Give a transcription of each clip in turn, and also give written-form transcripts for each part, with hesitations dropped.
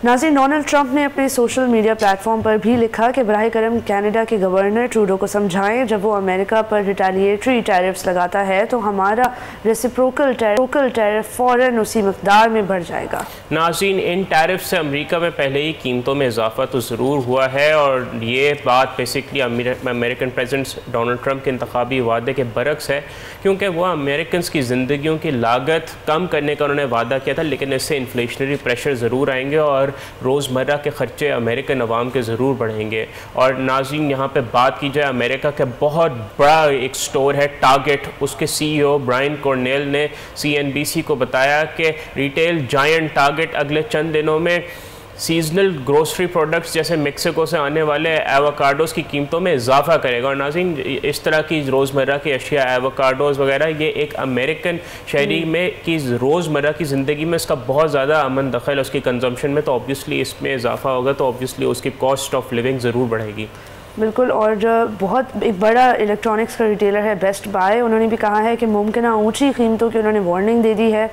नाज़रीन, Donald Trump ने अपने सोशल मीडिया प्लेटफॉर्म पर भी लिखा कि बराह करम कनाडा के गवर्नर ट्रूडो को समझाएं, जब वो अमेरिका पर रिटेलिएटरी टैरिफ्स लगाता है तो हमारा रेसिप्रोकल टैरिफ फ़ौरन उसी मकदार में बढ़ जाएगा। नाज़रीन, इन टैरिफ से अमेरिका में पहले ही कीमतों में इजाफा तो ज़रूर हुआ है और ये बात basically American president Donald Trump के इंतखाबी वादे के बरक्स है, क्योंकि वह अमेरिकन की ज़िंदगियों की लागत कम करने का उन्होंने वादा किया था, लेकिन इससे इन्फ्लेशनरी प्रेशर ज़रूर आएंगे और रोज़मर्रा के ख़र्चे अमेरिकन अवाम के ज़रूर बढ़ेंगे। और नाज़रीन, यहाँ पे बात की जाए अमेरिका का बहुत बड़ा एक स्टोर है टारगेट, उसके CEO ब्रायन कॉर्नेल ने CNBC को बताया कि रिटेल जायंट टारगेट अगले चंद दिनों में सीजनल ग्रोसरी प्रोडक्ट्स जैसे मेक्सिको से आने वाले एवोकाडोज़ की कीमतों में इजाफा करेगा। और नाज़रीन, इस तरह की रोज़मर्रा की अशिया एवोकाडोज़ वगैरह, ये एक अमेरिकन शहरी में की रोज़मर्रा की ज़िंदगी में इसका बहुत ज़्यादा अमन दखल है उसकी कंजम्पशन में, तो ऑब्वियसली इसमें इजाफा होगा तो ऑब्वियसली उसकी कॉस्ट ऑफ लिविंग ज़रूर बढ़ेगी। बिल्कुल। और बहुत एक बड़ा इलेक्ट्रॉनिक्स का रिटेलर है बेस्ट बाय, उन्होंने भी कहा है कि मुमकिन ऊँची कीमतों की उन्होंने वार्निंग दे दी है।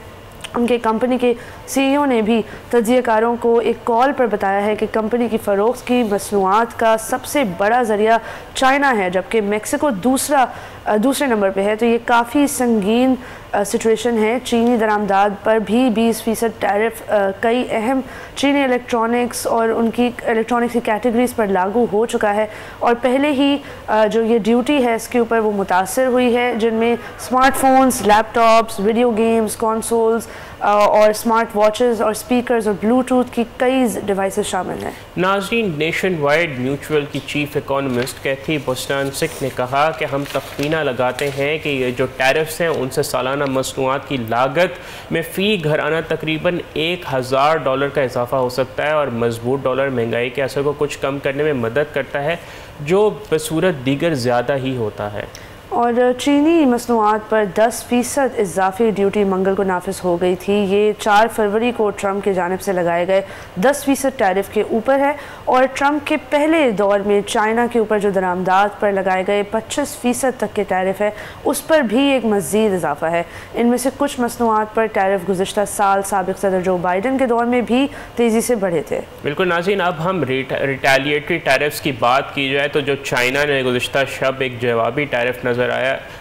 उनके कंपनी के CEO ने भी तज्ज़ियाकारों को एक कॉल पर बताया है कि कंपनी की फ़रोख्त की मसनूआत का सबसे बड़ा ज़रिया चाइना है, जबकि मेक्सिको दूसरे नंबर पे है। तो ये काफ़ी संगीन सिचुएशन है। चीनी दरामदाद पर भी 20% टैरिफ कई अहम चीनी इलेक्ट्रॉनिक्स और उनकी इलेक्ट्रॉनिक्स की कैटेगरीज़ पर लागू हो चुका है और पहले ही जो ये ड्यूटी है इसके ऊपर वो मुतासर हुई है, जिनमें smartphones, laptops, video games, consoles और स्मार्ट वॉचेस और स्पीकर्स और ब्लूटूथ की कई डिवाइसेस शामिल हैं। नाज़रीन, नेशन वाइड म्यूचुअल की चीफ इकोनॉमिस्ट कैथी बोस्टानसिक ने कहा कि हम तखमीना लगाते हैं कि ये जो टैरिफ्स हैं उनसे सालाना मसनूआत की लागत में फ़ी घराना तकरीबन $1000 का इजाफा हो सकता है और मजबूत डॉलर महंगाई के असर को कुछ कम करने में मदद करता है, जो बसूरत दीगर ज़्यादा ही होता है। और चीनी मसनूआत पर 10% इजाफी ड्यूटी मंगल को नाफिज हो गई थी। ये 4 फरवरी को ट्रंप की जानिब से लगाए गए 10% टैरिफ के ऊपर है और ट्रंप के पहले दौर में चाइना के ऊपर जो दरामदाद पर लगाए गए 25% तक के टैरिफ है, उस पर भी एक मज़ीद इजाफा है। इनमें से कुछ मसनूआत पर टैरिफ गुज़िश्ता साल साबिक़ सदर जो बाइडन के दौर में भी तेज़ी से बढ़े थे। बिल्कुल नाज़रीन, अब हम रिटेलिएटरी टैरिफ्स की बात की जाए तो जो चाइना ने गुज़िश्ता शब एक जवाबी टैरिफ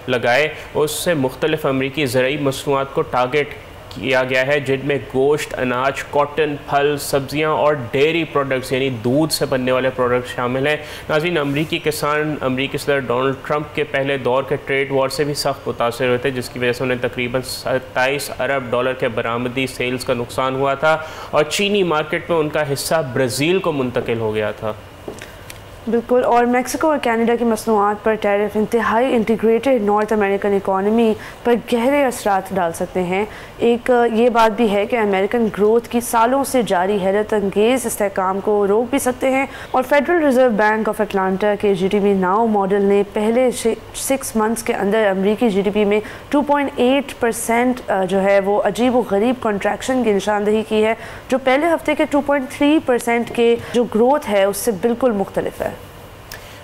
लगाए, उससे मुख्तलिफ अमरीकी ज़रूरी मसनूआत को टारगेट किया गया है, जिनमें गोश्त, अनाज, कॉटन, फल, सब्जियां और डेयरी प्रोडक्ट्स यानी दूध से बनने वाले प्रोडक्ट्स शामिल हैं। नाज़रीन, अमरीकी किसान अमरीकी सदर डोनाल्ड ट्रंप के पहले दौर के ट्रेड वॉर से भी सख्त मुतासर हुए थे, जिसकी वजह से उन्हें तकरीबन $27 अरब के बरामदी सेल्स का नुकसान हुआ था और चीनी मार्केट में उनका हिस्सा ब्राज़ील को मुंतकिल हो गया था। बिल्कुल। और मेक्सिको और कनाडा की मसनूआत पर टैरिफ इंतहाई इंटीग्रेटेड नॉर्थ अमेरिकन इकॉनमी पर गहरे असरात डाल सकते हैं। एक ये बात भी है कि अमेरिकन ग्रोथ की सालों से जारी हैरत अंगेज़ इस्तेहकाम को रोक भी सकते हैं। और federal reserve bank of Atlanta के GDP नाउ मॉडल ने पहले 6 मंथ्स के अंदर अमरीकी GDP में 2.8% जो है वो अजीब व गरीब कॉन्ट्रैक्शन की निशानदही की है, जो पहले हफ्ते के 2.3% के जो ग्रोथ है उससे बिल्कुल मुख्तलिफ है।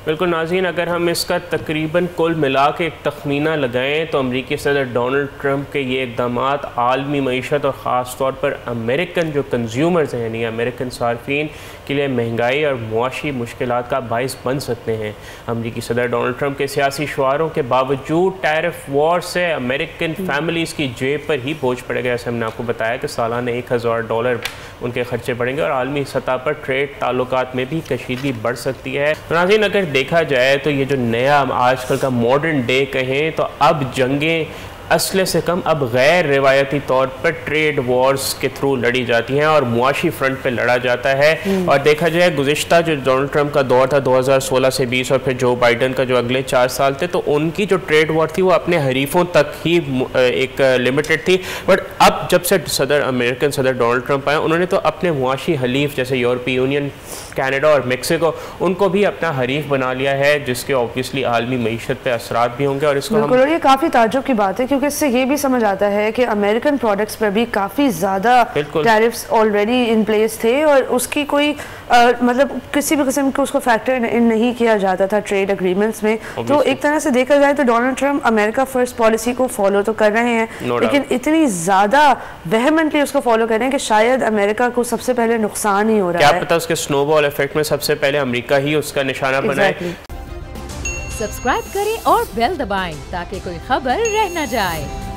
बिल्कुल नाज़रीन, अगर हम इसका तकरीबन कुल मिला के एक तखमीना लगाएं तो अमरीकी सदर डोनाल्ड ट्रंप के ये इक़दाम आलमी मईशत और ख़ास तौर पर अमेरिकन जो कंज्यूमर्स हैं यानी अमेरिकन सार्फिन के लिए महंगाई और मुआशी मुश्किलात का बाइस बन सकते हैं। अमरीकी सदर डोनाल्ड ट्रंप के सियासी शुआरों के बावजूद टैरिफ वॉर से अमेरिकन फैमिलीज़ की जेब पर ही बोझ पड़ेगा। जैसे हमने आपको बताया कि सालाना $1000 उनके खर्चे बढ़ेंगे और आलमी सतह पर ट्रेड ताल्लुकात में भी कशीदगी बढ़ सकती है। नाज़रीन, अगर देखा जाए तो ये जो नया आजकल का मॉडर्न डे कहें तो अब जंगें असले से कम अब गैर रिवायती तौर पर ट्रेड वॉर्स के थ्रू लड़ी जाती हैं और मुआशी फ्रंट पे लड़ा जाता है। और देखा जाए गुज़िश्ता जो डोनाल्ड ट्रंप का दौर था 2016 से 20 और फिर जो बाइडन का जो अगले 4 साल थे, तो उनकी जो ट्रेड वॉर थी वो अपने हरीफों तक ही एक लिमिटेड थी। बट अब जब से अमेरिकन सदर डोनाल्ड ट्रंप आए, उन्होंने तो अपने मुआशी हलीफ जैसे यूरोपीय यूनियन, कनाडा और मेक्सिको, उनको भी अपना हरीफ बना लिया है, जिसके ऑब्वियसली आलमी मईशत पे असरात भी होंगे। और इसको ये काफ़ी ताज्जुब की बात है कि क्योंकि इससे ये भी समझ आता है कि अमेरिकन प्रोडक्ट्स पर भी काफ़ी ज़्यादा टैरिफ्स ऑलरेडी इन प्लेस थे और उसकी कोई मतलब किसी भी किस्म को उसको फैक्टर इन नहीं किया जाता था ट्रेड एग्रीमेंट्स में। तो एक तरह से देखा जाए तो Donald Trump America first policy को फॉलो तो कर रहे हैं, लेकिन इतनी ज़्यादा वेहेमेंटली उसको फॉलो कर रहे हैं कि शायद अमेरिका को सबसे पहले नुकसान ही हो रहा है। क्या पता उसके स्नोबॉल इफेक्ट में सबसे पहले अमेरिका ही उसका निशाना बनाए। सब्सक्राइब करें और बेल दबाएं ताकि कोई खबर रह न जाए।